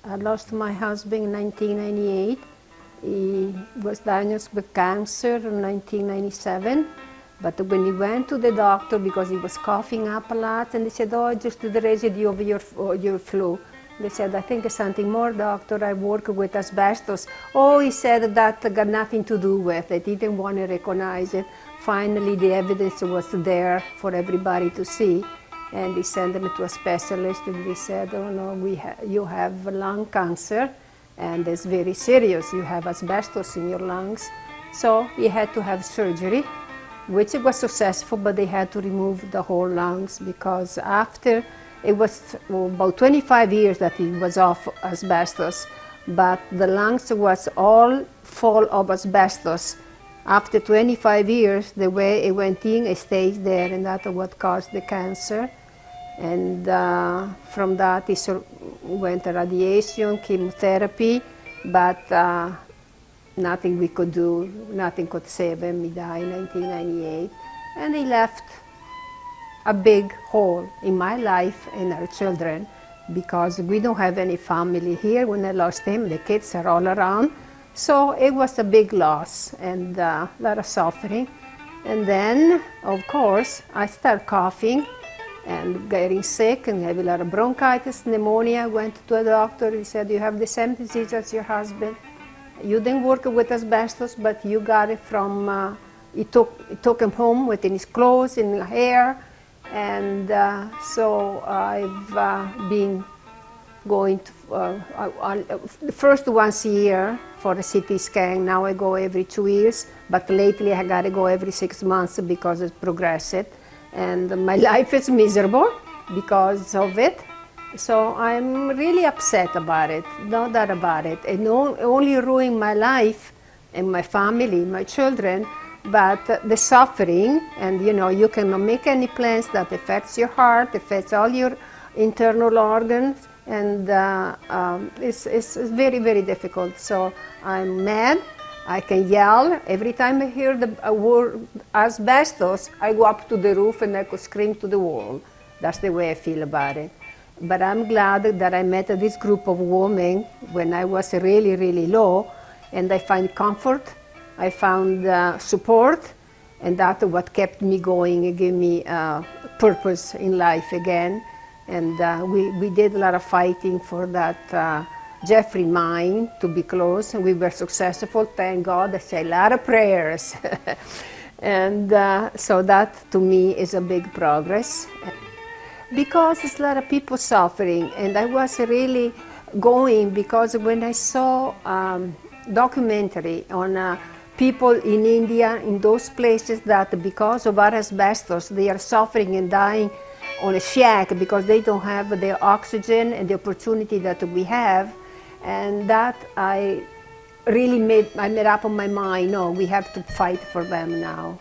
I lost my husband in 1998. He was diagnosed with cancer in 1997. But when he went to the doctor, because he was coughing up a lot, and they said, oh, just the residue of your flu. They said, I think it's something more, doctor. I work with asbestos. Oh, he said that got nothing to do with it. He didn't want to recognize it. Finally, the evidence was there for everybody to see. And he sent him to a specialist, and they said, oh no, you have lung cancer, and it's very serious. You have asbestos in your lungs. So he had to have surgery, which was successful, but they had to remove the whole lungs, because after, it was about 25 years that he was off asbestos, but the lungs was all full of asbestos. After 25 years, the way it went in, it stays there, and that's what caused the cancer. And from that, he went to radiation, chemotherapy, but nothing we could do, nothing could save him. He died in 1998, and he left a big hole in my life and our children, because we don't have any family here. When I lost him, the kids are all around. So it was a big loss and a lot of suffering. And then, of course, I started coughing and getting sick and having a lot of bronchitis, pneumonia. I went to a doctor. He said, you have the same disease as your husband. You didn't work with asbestos, but you got it from, he took him home within his clothes and hair. And so I've been going to, first once a year for a CT scan. Now I go every 2 years, but lately I got to go every 6 months because it's progressed. And my life is miserable because of it. So I'm really upset about it, no doubt about it. It only ruined my life and my family, my children, but the suffering, and you cannot make any plans that affects your heart, affects all your internal organs, and it's very, very difficult. So I'm mad. I can yell. Every time I hear the word asbestos, I go up to the roof and I could scream to the wall. That's the way I feel about it. But I'm glad that I met this group of women when I was really, really low, and I find comfort, I found support, and that's what kept me going and gave me purpose in life again. And we did a lot of fighting for that Jeffrey mine to be closed, and we were successful, thank God. I say a lot of prayers. And so that to me is a big progress. Because there's a lot of people suffering, and I was really going because when I saw documentary on people in India, in those places that because of our asbestos, they are suffering and dying on a shack because they don't have the oxygen and the opportunity that we have. And that I made up on my mind, no, we have to fight for them now.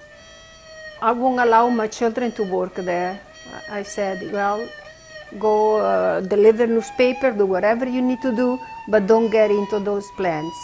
I won't allow my children to work there. I said, well, go deliver newspaper, do whatever you need to do, but don't get into those plants.